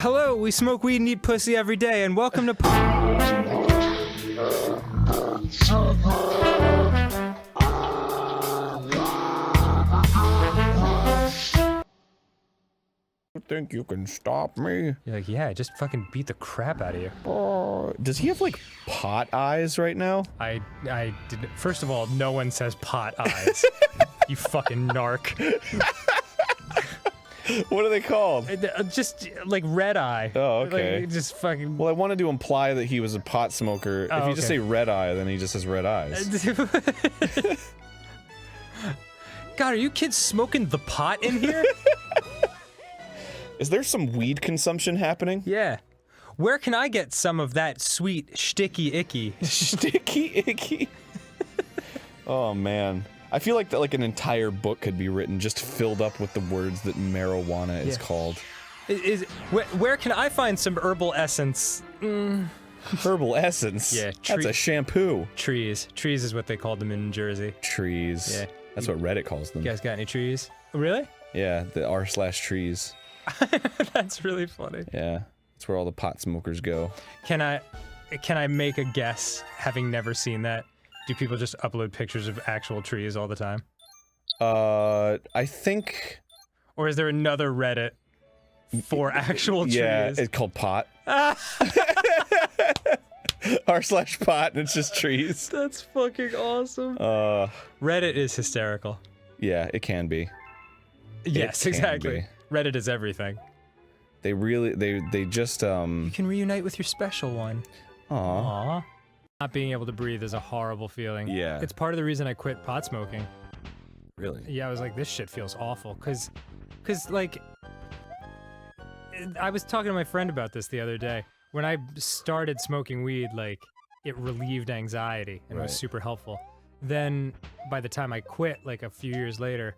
Hello, we smoke weed and eat pussy every day, and welcome to You think you can stop me? You're like, yeah, just fucking beat the crap out of you. Does he have, like, pot eyes right now? I did. First of all, no one says pot eyes. You fucking narc. What are they called? Just like red eye. Oh, okay. Like, just fucking. Well, I wanted to imply that he was a pot smoker. Oh, if you just say red eye, then he just has red eyes. God, are you kids smoking the pot in here? Is there some weed consumption happening? Yeah. Where can I get some of that sweet sticky icky? Sticky icky. Oh man. I feel like that an entire book could be written just filled up with the words that marijuana is called. Where can I find some herbal essence? Herbal essence? Yeah, that's a shampoo. Trees. Trees is what they called them in Jersey. Trees. Yeah. That's what Reddit calls them. You guys got any trees? Really? Yeah, the r/trees. That's really funny. Yeah, that's where all the pot smokers go. Can I make a guess, having never seen that? Do people just upload pictures of actual trees all the time? I think... Or is there another Reddit for actual trees? Yeah, it's called pot. r/pot, and it's just trees. That's fucking awesome. Reddit is hysterical. Yeah, it can be. Yes, exactly. Reddit is everything. They really, they just, You can reunite with your special one. Aww. Not being able to breathe is a horrible feeling. Yeah. It's part of the reason I quit pot smoking. Really? Yeah, I was like, this shit feels awful, cause like, I was talking to my friend about this the other day. When I started smoking weed, like, it relieved anxiety, and it was super helpful. Then, by the time I quit, like, a few years later,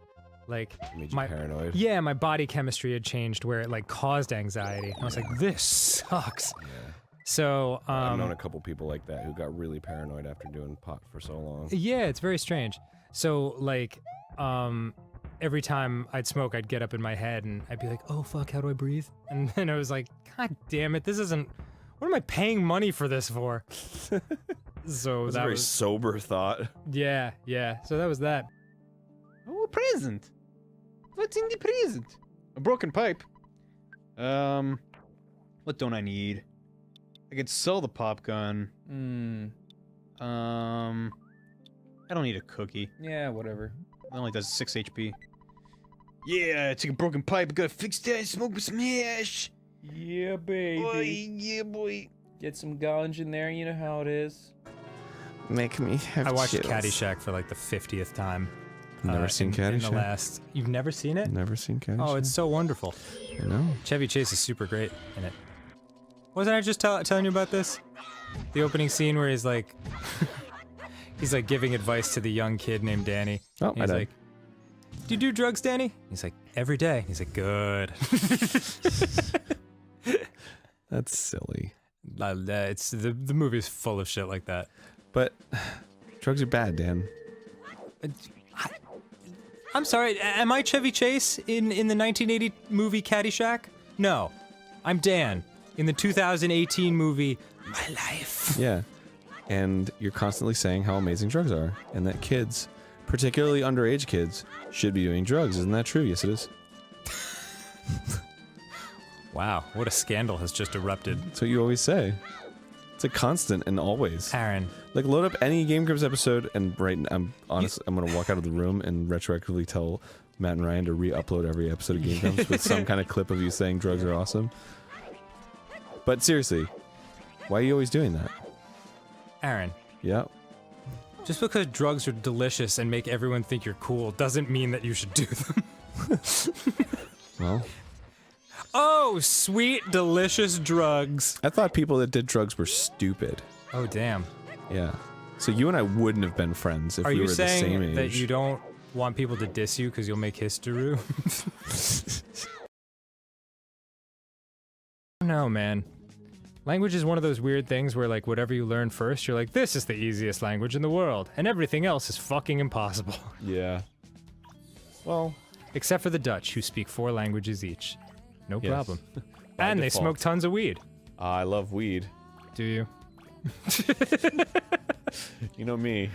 like, made you paranoid? Yeah, my body chemistry had changed where it, like, caused anxiety. And I was like, this sucks. Yeah. So, I've known a couple people like that who got really paranoid after doing pot for so long. Yeah, it's very strange. So, like, every time I'd smoke, I'd get up in my head and I'd be like, oh fuck, how do I breathe? And then I was like, god damn it, this isn't, what am I paying money for this for? So That's a very sober thought. Yeah, yeah, so that was that. Oh, a present! What's in the present? A broken pipe. What don't I need? I could sell the pop gun. I don't need a cookie. Yeah, whatever. It only does 6 HP. Yeah, take a broken pipe, gotta fix that, smoke with some hash! Yeah, baby. Boy, yeah, boy. Get some ganj in there, you know how it is. Make me have I watched Caddyshack for like the 50th time. Never seen Caddyshack? You've never seen it? Never seen Caddyshack. Oh, it's so wonderful. I know. Chevy Chase is super great in it. Wasn't I just telling you about this? The opening scene where he's like... he's like giving advice to the young kid named Danny. Oh, he's like, do you do drugs, Danny? He's like, every day. He's like, good. That's silly. It's the movie's full of shit like that. But drugs are bad, Dan. I'm sorry, am I Chevy Chase in the 1980 movie Caddyshack? No. I'm Dan in the 2018 movie My Life. Yeah. And you're constantly saying how amazing drugs are, and that kids, particularly underage kids, should be doing drugs. Isn't that true? Yes, it is. Wow, what a scandal has just erupted. That's what you always say. It's a constant and always. Aaron. Like, load up any Game Grumps episode, and I'm honest, I'm gonna walk out of the room and retroactively tell Matt and Ryan to re-upload every episode of Game Grumps with some kind of clip of you saying drugs are awesome. But seriously, why are you always doing that? Aaron. Yeah. Just because drugs are delicious and make everyone think you're cool doesn't mean that you should do them. Well. Oh, sweet, delicious drugs. I thought people that did drugs were stupid. Oh, damn. Yeah. So you and I wouldn't have been friends if we were the same age. Are you saying that you don't want people to diss you because you'll make history? No, man. Language is one of those weird things where, like, whatever you learn first, you're like, this is the easiest language in the world, and everything else is fucking impossible. Yeah. Well, Except for the Dutch, who speak 4 languages each. No problem. By and they default. smoke tons of weed. I love weed. Do you? You know me.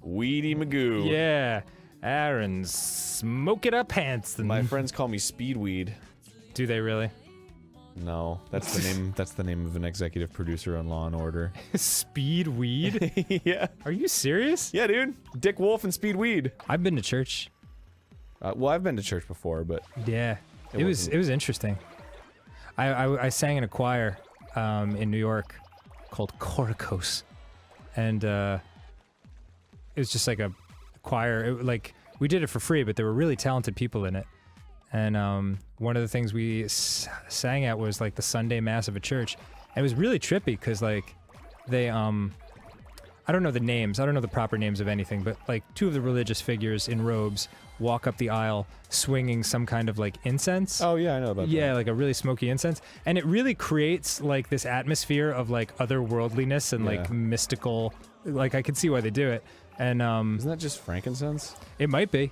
Weedy Magoo. Yeah. Aaron, smoke it up, Hanson. My friends call me Speedweed. Do they really? No, that's the name. That's the name of an executive producer on Law and Order. Speed weed? Yeah. Are you serious? Yeah, dude. Dick Wolf and Speedweed. I've been to church. Well, I've been to church before, but Yeah. It was interesting. I sang in a choir in New York called Korikos. And it was just like a choir. Like we did it for free, but there were really talented people in it. And one of the things we sang at was like the Sunday Mass of a church. And it was really trippy because like they I don't know the names, I don't know the proper names of anything, but like two of the religious figures in robes walk up the aisle swinging some kind of like incense. oh yeah, I know about Yeah, like a really smoky incense. And it really creates like this atmosphere of like otherworldliness and like Yeah. mystical, like I can see why they do it. And that. Isn't that just frankincense? it might be.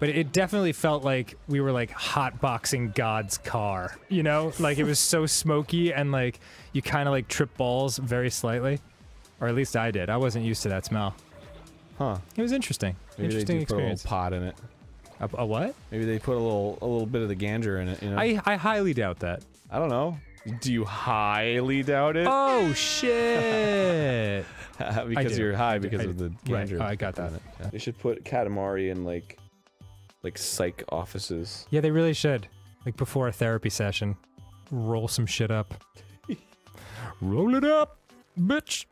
But it definitely felt like we were like hotboxing God's car, you know? Like it was so smoky and like you kind of like trip balls very slightly. Or at least I did. I wasn't used to that smell. Huh? It was interesting. Maybe Interesting they do experience. put a little pot in it. A what? Maybe they put a little bit of the ganger in it. You know? I highly doubt that. I don't know. Do you highly doubt it? Oh shit! Because do. you're high I do. because I of the do. ganger. Right. Oh, I got that. in it. Yeah. They should put Katamari in like psych offices. Yeah, they really should. Like before a therapy session, roll some shit up. Roll it up, bitch.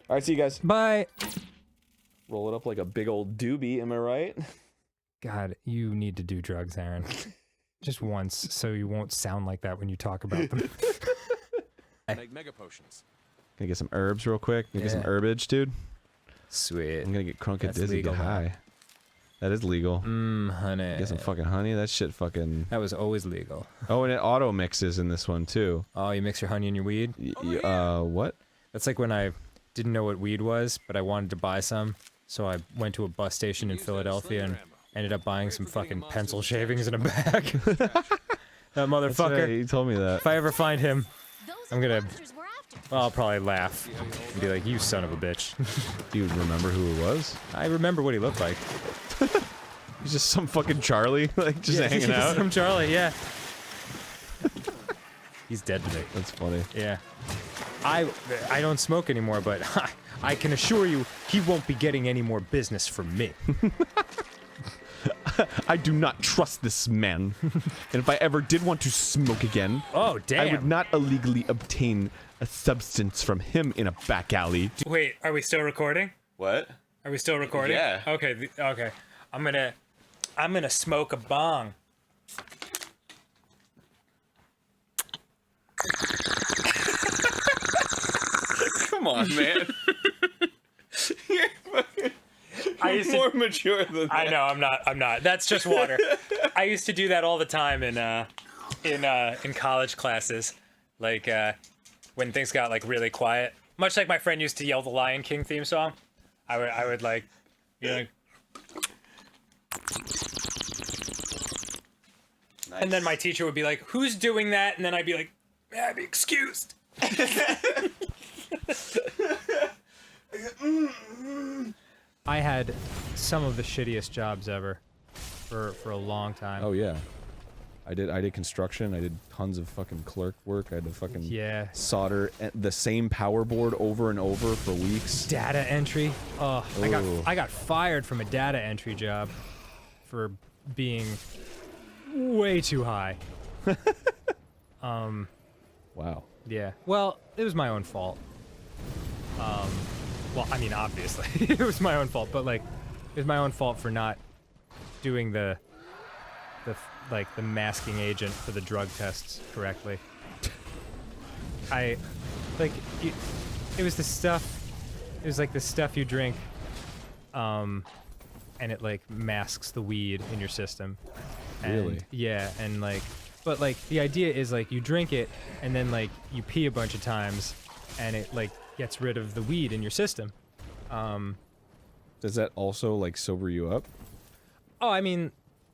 All right, see you guys. Bye. Roll it up like a big old doobie. Am I right? God, you need to do drugs, Aaron. Just once, so you won't sound like that when you talk about them. Make mega potions. Gonna get some herbs real quick. Gonna get some Yeah. herbage, dude. Sweet. I'm gonna get crunk and That's dizzy legal, get man. high. That is legal. Honey. Get some fucking honey. That shit fucking. That was always legal. Oh, and it auto mixes in this one too. Oh, you mix your honey and your weed? What? That's like when I didn't know what weed was, but I wanted to buy some, so I went to a bus station in Philadelphia and ended up buying some fucking pencil shavings in a bag. That motherfucker. Right, you told me that. If I ever find him, I'm gonna. We're after. Well, I'll probably laugh and be like, "You son of a bitch." Do you remember who it was? I remember what he looked like. He's just some fucking Charlie, like just hanging out. From Charlie, yeah. He's dead today. That's funny. Yeah. I don't smoke anymore, but I can assure you he won't be getting any more business from me. I do not trust this man. And if I ever did want to smoke again, Oh, damn. I would not illegally obtain a substance from him in a back alley. Wait, are we still recording? What? Are we still recording? Yeah. Okay, okay. I'm gonna smoke a bong. Come on, man. You're fucking. You're more mature than that. I know, I'm not. That's just water. I used to do that all the time in college classes. Like, when things got, like, really quiet. Much like my friend used to yell the Lion King theme song. I would like, you know... Nice. And then my teacher would be like, "Who's doing that?" And then I'd be like, "May I be excused?" I had some of the shittiest jobs ever for a long time. Oh yeah. I did construction. I did tons of fucking clerk work. I had to fucking Yeah. solder the same power board over and over for weeks. Data entry. Oh, Ooh. I got fired from a data entry job for being way too high. Wow. Yeah. Well, it was my own fault. Well, I mean, obviously, it was my own fault, but like, it was my own fault for not doing the masking agent for the drug tests correctly. It was the stuff. It was like the stuff you drink, and it like masks the weed in your system. And, Really? Yeah, and like, but like the idea is like you drink it and then like you pee a bunch of times, and it like gets rid of the weed in your system. Does that also like sober you up? Oh, I mean,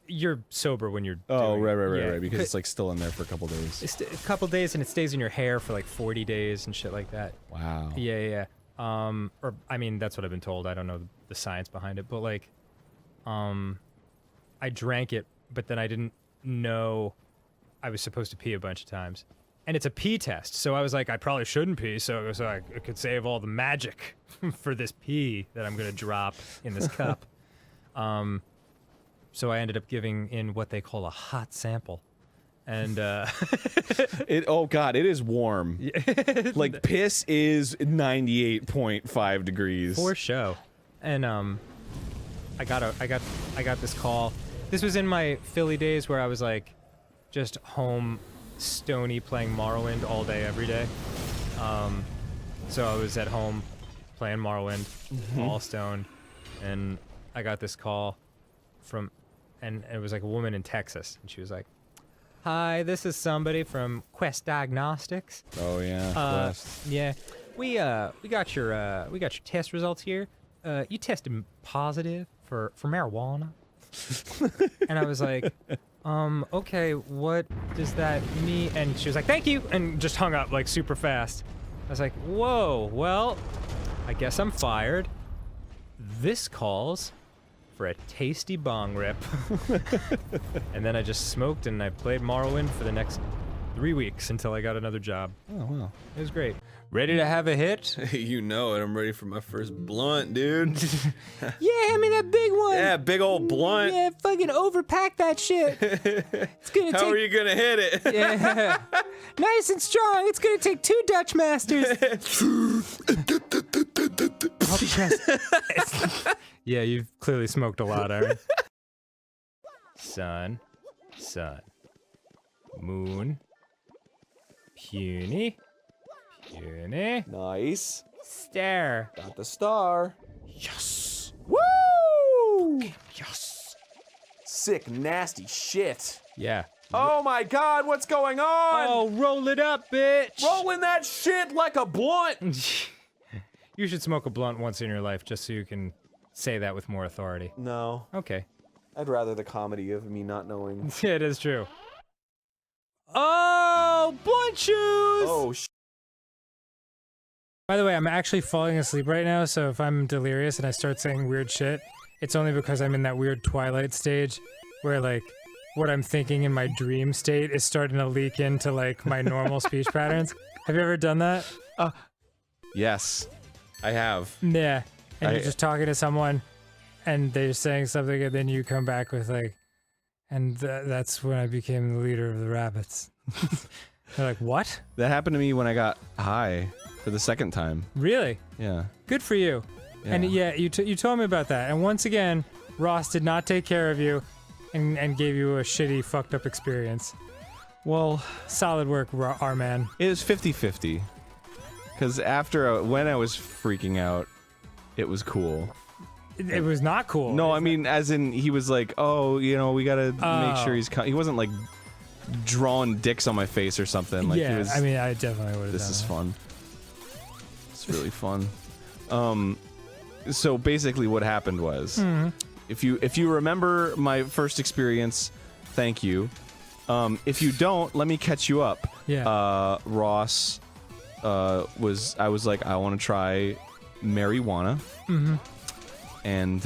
you're sober when you're. Oh, doing it. Yeah. right. Because it's like still in there for a couple days. It's a couple days, and it stays in your hair for like 40 days and shit like that. Wow. Yeah. Or I mean, that's what I've been told. I don't know the science behind it, but like, I drank it, but then I didn't know I was supposed to pee a bunch of times. And it's a pee test, so I was like, I probably shouldn't pee, so I could save all the magic for this pee that I'm gonna drop in this cup. So I ended up giving in what they call a hot sample. And Oh god, it is warm. Like piss is 98.5 degrees. for show. And I got this call. This was in my Philly days where I was like just home stony playing Morrowind all day every day. So I was at home playing Morrowind, all stoned, and I got this call from, and it was like a woman in Texas, and she was like, "Hi, this is somebody from Quest Diagnostics. Oh yeah. Quest. Yeah, we got your test results here. You tested positive for marijuana." And I was like, okay, what does that mean? And she was like, "Thank you," and just hung up like super fast. I was like, whoa, well, I guess I'm fired. This calls for a tasty bong rip. And then I just smoked and I played Morrowind for the next 3 weeks until I got another job. Oh wow. It was great. Ready to have a hit? You know it. I'm ready for my first blunt, dude. Yeah, hand me that big one. Yeah, big old blunt. Yeah, fucking overpack that shit. It's gonna How take. are you gonna hit it? Yeah. Nice and strong. It's gonna take 2 Dutch masters. Yeah, you've clearly smoked a lot, Aaron. Sun. Moon. Puny. Nice. Star. Got the star. Yes. Woo! Yes. Sick, nasty shit. Yeah. Oh my god, what's going on? Oh, roll it up, bitch. Rolling that shit like a blunt. You should smoke a blunt once in your life just so you can say that with more authority. No, Okay. I'd rather the comedy of me not knowing. Yeah, it is true. Oh, blunt shoes! Oh, By the way, I'm actually falling asleep right now, so if I'm delirious and I start saying weird shit, it's only because I'm in that weird twilight stage where, like, what I'm thinking in my dream state is starting to leak into, like, my normal speech patterns. Have you ever done that? yes, I have. Yeah. And you're just talking to someone, and they're saying something, and then you come back with, like, and that's when I became the leader of the rabbits. They're like, what? That happened to me when I got high for the second time. Really? Yeah. Good for you. And yeah, you told me about that. And once again, Ross did not take care of you and gave you a shitty, fucked up experience. Well, Solid work, R-Man. it was 50-50. Because when I was freaking out, it was cool. It was not cool. No, I mean, as in, he was like, oh, you know, we gotta make sure he's he wasn't like drawing dicks on my face or something. Like, yeah, he was, I mean, I definitely would have this done is that. fun. It's really fun. So basically what happened was, if you remember my first experience, thank you. If you don't, let me catch you up. Yeah. Ross I was like, I want to try marijuana. And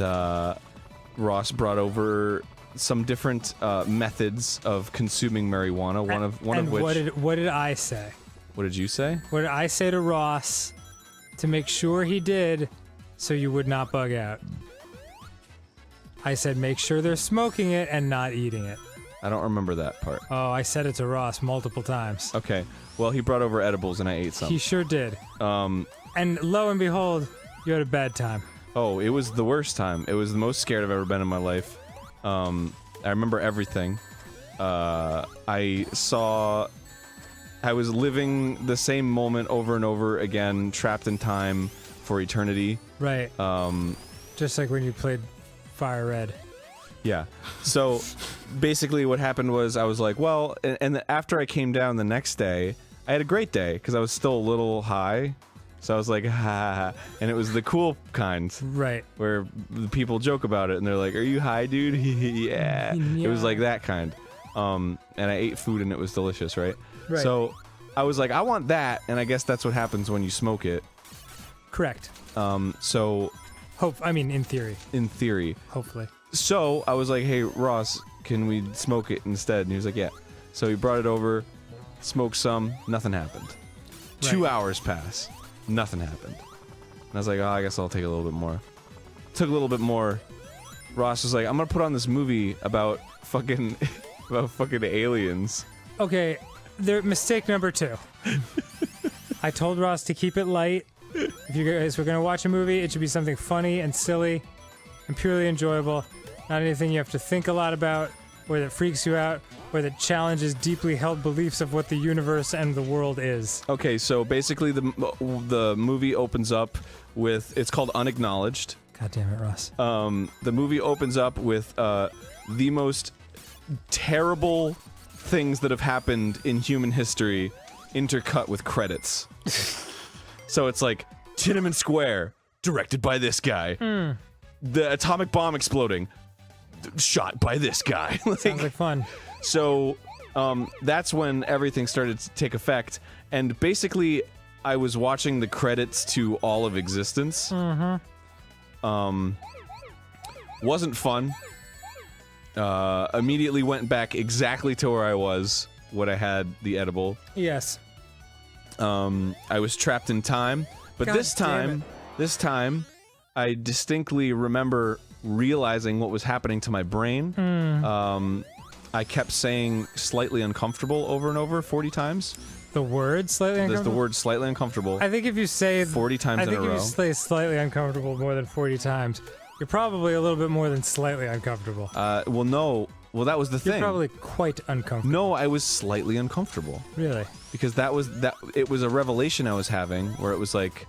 Ross brought over some different methods of consuming marijuana. One of which. What did I say? What did you say? What did I say to Ross to make sure he did so you would not bug out? I said make sure they're smoking it and not eating it. I don't remember that part. Oh, I said it to Ross multiple times. Okay. Well, he brought over edibles and I ate some. He sure did. And lo and behold, you had a bad time. Oh, it was the worst time. It was the most scared I've ever been in my life. I remember everything. I was living the same moment over and over again, trapped in time for eternity. Right. Just like when you played Fire Red. Yeah. So basically what happened was I was like, well, and after I came down the next day, I had a great day because I was still a little high. So I was like, ha, ha, ha. And it was the cool kind, Right. where the people joke about it, and they're like, are you high, dude? Yeah. It was like that kind. And I ate food, and it was delicious, right? Right. So I was like, I want that, and I guess that's what happens when you smoke it. Correct. So In theory. in theory. Hopefully. So I was like, hey, Ross, can we smoke it instead? And he was like, yeah. So he brought it over, smoked some, nothing happened. 2 hours pass, nothing happened. And I was like, oh, I guess I'll take a little bit more. Took a little bit more. Ross was like, I'm gonna put on this movie about fucking aliens. Okay, mistake number 2. I told Ross to keep it light. If you guys were gonna watch a movie, it should be something funny and silly and purely enjoyable. Not anything you have to think a lot about, or that freaks you out, or that challenges deeply held beliefs of what the universe and the world is. Okay, so basically the movie opens up with, it's called Unacknowledged. God damn it, Ross. The movie opens up with the most terrible things that have happened in human history intercut with credits. So it's like, Tiananmen Square, directed by this guy. The atomic bomb exploding, shot by this guy. Sounds like fun. So, that's when everything started to take effect, and basically, I was watching the credits to all of existence. Wasn't fun. Immediately went back exactly to where I was when I had the edible. Yes. I was trapped in time, but God this damn time, I distinctly remember realizing what was happening to my brain. I kept saying slightly uncomfortable over and over 40 times. The word slightly There's uncomfortable? the word slightly uncomfortable. I think if you say 40 times in a I think row. if you say slightly uncomfortable more than 40 times, you're probably a little bit more than slightly uncomfortable. Well, no. Well, that was the You're thing. probably quite uncomfortable. No, I was slightly uncomfortable. Really? Because it was a revelation I was having where it was like,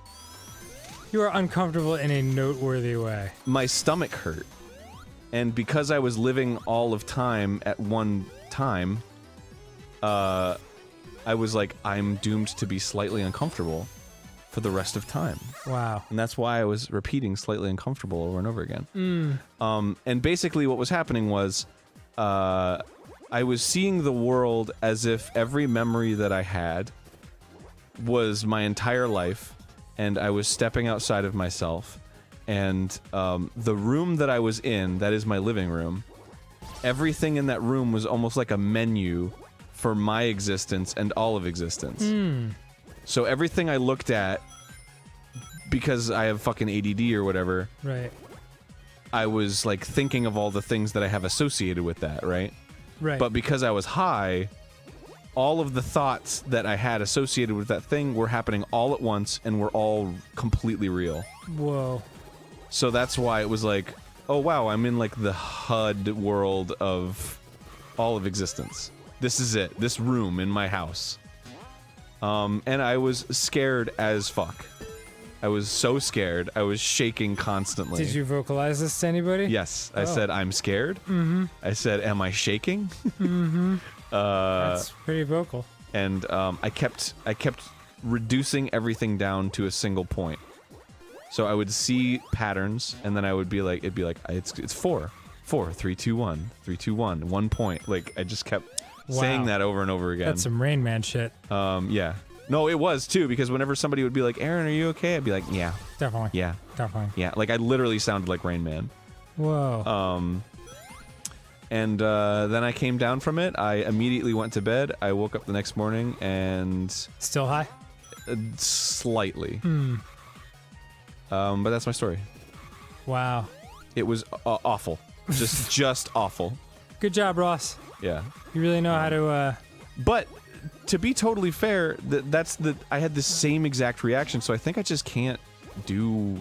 You are uncomfortable in a noteworthy way. my stomach hurt. And because I was living all of time at one time, I was like, I'm doomed to be slightly uncomfortable for the rest of time. Wow. And that's why I was repeating slightly uncomfortable over and over again. And basically what was happening was, I was seeing the world as if every memory that I had was my entire life, and I was stepping outside of myself. And the room that I was in, that is my living room, everything in that room was almost like a menu for my existence and all of existence. So everything I looked at, because I have fucking ADD or whatever, Right. I was like thinking of all the things that I have associated with that, right? Right. But because I was high, all of the thoughts that I had associated with that thing were happening all at once and were all completely real. Whoa. So that's why it was like, oh wow, I'm in like the HUD world of all of existence. This is it. This room in my house. And I was scared as fuck. I was so scared. I was shaking constantly. Did you vocalize this to anybody? Yes. I Oh. said, I'm scared. I said, am I shaking? That's pretty vocal. And I kept reducing everything down to a single point. So I would see patterns, and then I would be like, it'd be like, it's 4, 3, 2, 1, 3, 2, 1, 1 point. Like I just kept saying Wow. that over and over again. That's some Rain Man shit. Yeah. No, it was too, because whenever somebody would be like, Aaron, are you okay? I'd be like, yeah, Definitely. yeah, Definitely. yeah. Like I literally sounded like Rain Man. Whoa. And then I came down from it. I immediately went to bed. I woke up the next morning and Still high? slightly. But that's my story. Wow. It was awful. Just awful. Good job, Ross. Yeah. You really know how to, But to be totally fair, I had the same exact reaction, so I think I just can't do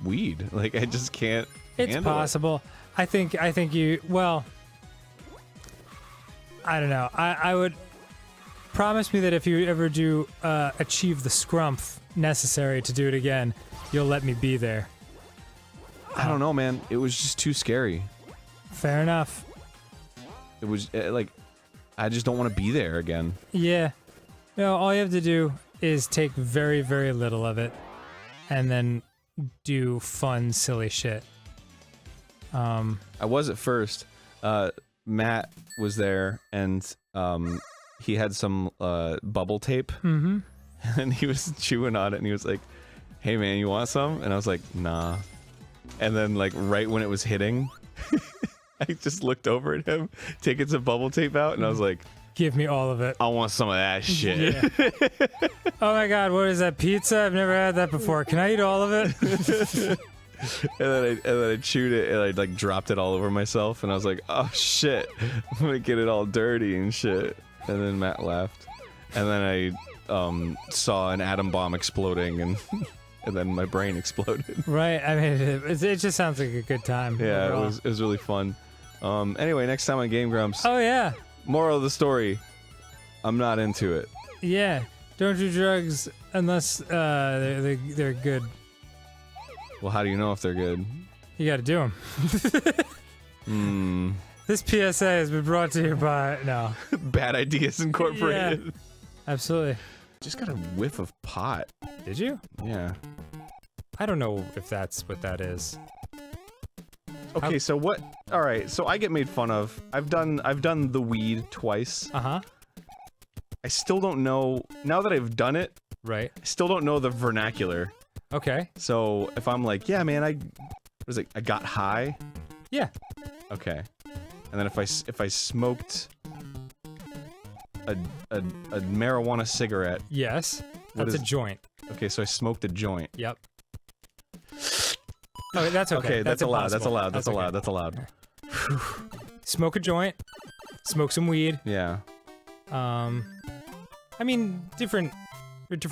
weed. Like I just can't. It's handle it. possible. I think you, well, I don't know. I would promise me that if you ever do achieve the scrumph necessary to do it again, you'll let me be there. I don't know, man. It was just too scary. Fair enough. It was like, I just don't want to be there again. Yeah. No, all you have to do is take very, very little of it. and then do fun, silly shit. I was at first. Matt was there, and he had some bubble tape, and he was chewing on it, and he was like, "Hey man, you want some?" And I was like, "Nah." And then like right when it was hitting, I just looked over at him, taking some bubble tape out, and I was like, Give me all of it. "I want some of that shit." Yeah. Oh my god, what is that, pizza? I've never had that before. Can I eat all of it? And then I chewed it, and I like dropped it all over myself, and I was like, "Oh shit, I'm gonna get it all dirty and shit." And then Matt laughed, and then I saw an atom bomb exploding, and and then my brain exploded. Right, I mean, it just sounds like a good time. Yeah, overall. it was really fun. Anyway, next time on Game Grumps, Oh yeah, moral of the story, I'm not into it. yeah. Don't do drugs unless they're good. Well, how do you know if they're good? You gotta do them. This PSA has been brought to you by... No. Bad Ideas Incorporated. Yeah. Absolutely. Just got a whiff of pot. Did you? Yeah. I don't know if that's what that is. Okay, so what? All right, so I get made fun of. I've done the weed twice. Uh-huh. I still don't know. Now that I've done it, Right. I still don't know the vernacular. Okay. So if I'm like, yeah, man, I got high. Yeah. Okay. And then if I smoked a marijuana cigarette. Yes. What That's a is- joint. Okay, so I smoked a joint. Yep. Oh, that's okay. Okay, that's allowed. That's impossible. allowed. That's okay. allowed. That's allowed. Smoke a joint. Smoke some weed. Yeah. I mean, different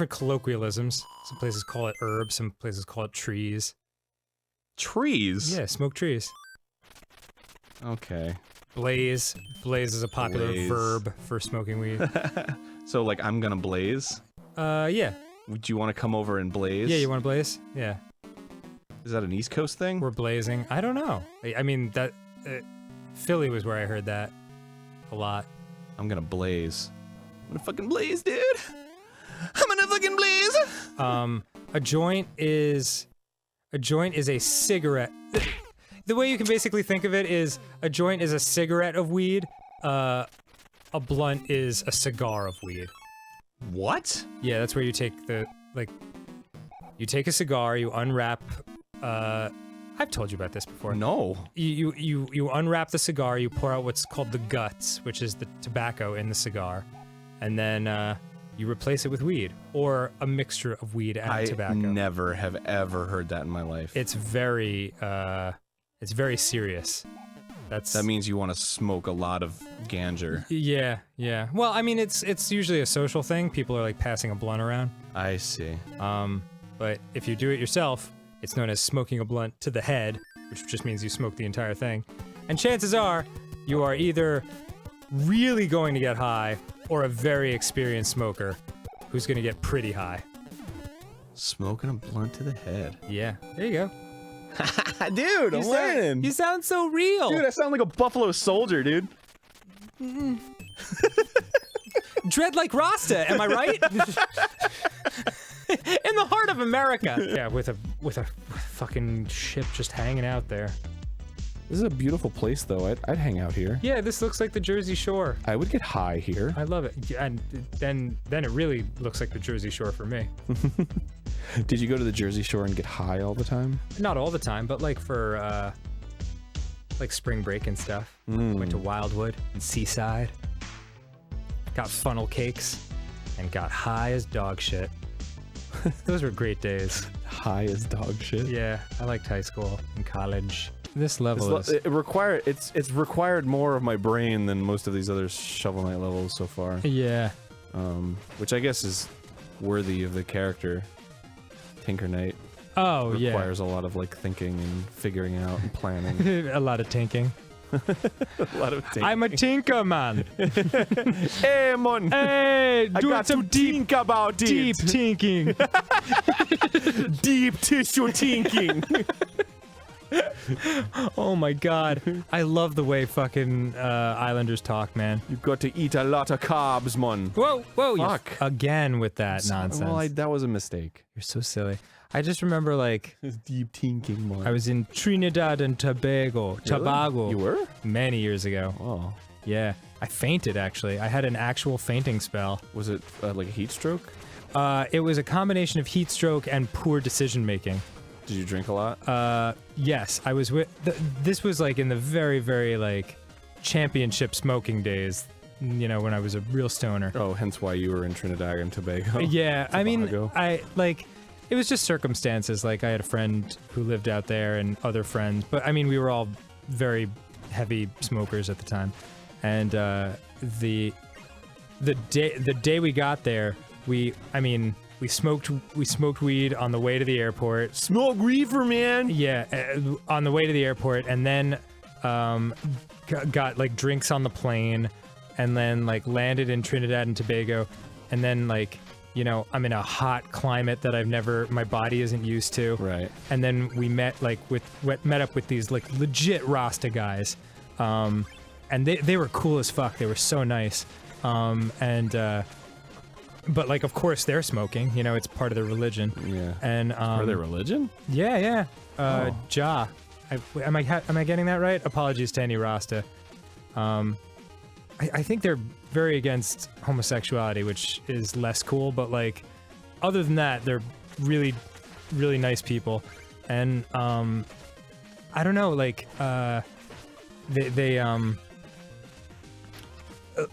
colloquialisms. Some places call it herbs, some places call it trees. Trees. Yeah, smoke trees. Okay. Blaze. Blaze is a popular Blaze. verb for smoking weed. So like, I'm gonna blaze. Yeah. Would you want to come over and blaze? Yeah, you want to blaze? Yeah. Is that an East Coast thing? We're blazing. I don't know. I mean, that... Philly was where I heard that a lot. I'm gonna blaze. I'm gonna fucking blaze, dude. I'm gonna fucking blaze. A joint is a cigarette. The way you can basically think of it is a joint is a cigarette of weed. A blunt is a cigar of weed. What? Yeah, that's where you take you take a cigar, you unwrap. I've told you about this before. No. You unwrap the cigar, you pour out what's called the guts, which is the tobacco in the cigar, and then you replace it with weed or a mixture of weed and tobacco. I never have ever heard that in my life. It's very serious. That means you want to smoke a lot of ganger. Yeah, yeah. Well, I mean, it's usually a social thing. People are like passing a blunt around. I see. But if you do it yourself, it's known as smoking a blunt to the head, which just means you smoke the entire thing. And chances are, you are either really going to get high or a very experienced smoker who's going to get pretty high. Smoking a blunt to the head. Yeah, there you go. Dude, I'm learning. You sound so real. Dude, I sound like a Buffalo Soldier, dude. Dread like Rasta, am I right? In the heart of America. Yeah, with a fucking ship just hanging out there. This is a beautiful place, though. I'd hang out here. Yeah, this looks like the Jersey Shore. I would get high here. I love it. And then it really looks like the Jersey Shore for me. Did you go to the Jersey Shore and get high all the time? Not all the time, but like for like spring break and stuff. Went to Wildwood and Seaside. Got funnel cakes and got high as dog shit. Those were great days. High as dog shit. Yeah, I liked high school and college. This level is... It's required more of my brain than most of these other Shovel Knight levels so far. Yeah. Which I guess is worthy of the character. Tinker Knight Oh, yeah. requires a lot of like thinking and figuring out and planning. A lot of tinking. A lot of thinking. I'm a tinker, man. Hey, man. Hey, I got some think about deep it. tinking. Deep tissue thinking. Oh my god. I love the way fucking Islanders talk, man. You've got to eat a lot of carbs, man. Whoa, whoa, Fuck. again with that nonsense. Well, that was a mistake. You're so silly. I just remember like Deep teen king mod. I was in Trinidad and Tobago, You were? many years ago. Oh. Yeah, I fainted actually. I had an actual fainting spell. Was it like a heat stroke? It was a combination of heat stroke and poor decision making. Did you drink a lot? Yes, I was with. This was like in the very, very like championship smoking days. You know, when I was a real stoner. Oh, hence why you were in Trinidad and Tobago. Yeah, I mean, Tobago. I like. It was just circumstances. Like I had a friend who lived out there and other friends, but I mean, we were all very heavy smokers at the time. And the day we got there, we smoked weed on the way to the airport. Smoke reefer, man. Yeah, on the way to the airport, and then got like drinks on the plane, and then like landed in Trinidad and Tobago, and then like, you know, I'm in a hot climate that my body isn't used to. Right. And then we met up with these like legit Rasta guys, and they were cool as fuck. They were so nice, but like of course they're smoking. You know, it's part of their religion. Yeah. And Are they religion? Yeah. Oh. Ja. Am I getting that right? Apologies to any Rasta. I think they're very against homosexuality, which is less cool, but like, other than that, they're really, really nice people. And, I don't know, like,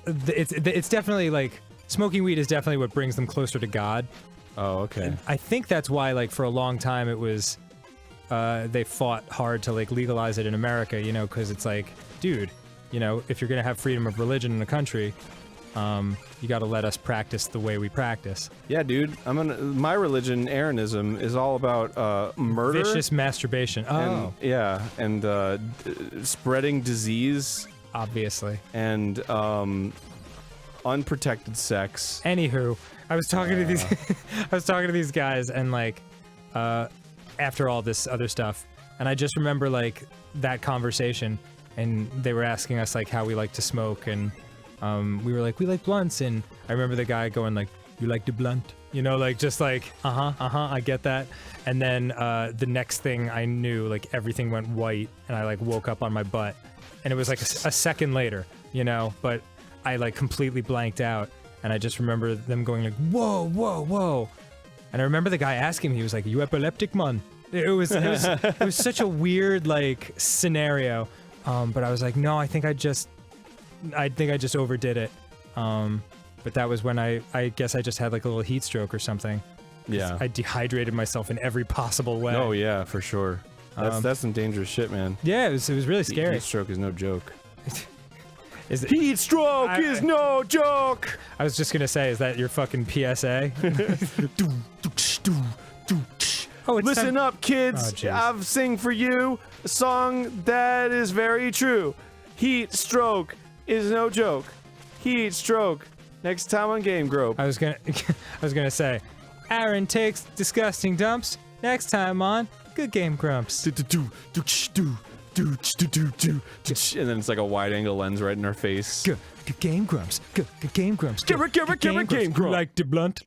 it's definitely like, smoking weed is definitely what brings them closer to God. Oh, okay. I think that's why, like, for a long time it was, they fought hard to like legalize it in America, you know, because it's like, dude, you know, if you're gonna have freedom of religion in a country, you gotta let us practice the way we practice. Yeah, dude. My religion, Aaronism, is all about murder. Vicious masturbation. Oh, And spreading disease obviously. and unprotected sex. Anywho, I was talking to these, I was talking to these guys, and like, after all this other stuff, and I just remember like that conversation, and they were asking us like how we like to smoke, and we were like, we like blunts, and I remember the guy going like, you like the blunt? You know, like just like, I get that. And then the next thing I knew, like everything went white, and I like woke up on my butt, and it was like a second later, you know, but I like completely blanked out, and I just remember them going like, whoa, whoa, whoa. And I remember the guy asking me, he was like, you epileptic, man? It was such a weird like scenario. But I was like, no, I think I just overdid it. But that was when I guess I just had like a little heat stroke or something. Yeah. I dehydrated myself in every possible way. Oh yeah, for sure. That's some dangerous shit, man. Yeah, it was really scary. Heat stroke is no joke. Heat stroke is no joke! I was just gonna say, is that your fucking PSA? Oh, it's Listen time- up, kids. Oh, jeez. I've sing for you a song that is very true. Heat stroke is no joke. Heat stroke. Next time on Game Grove. I was gonna say, Aaron takes disgusting dumps. Next time on Good Game Grumps. And then it's like a wide angle lens right in her face. Good Game Grumps. Good Game Grumps. Give it, Game Grumps. You like the blunt?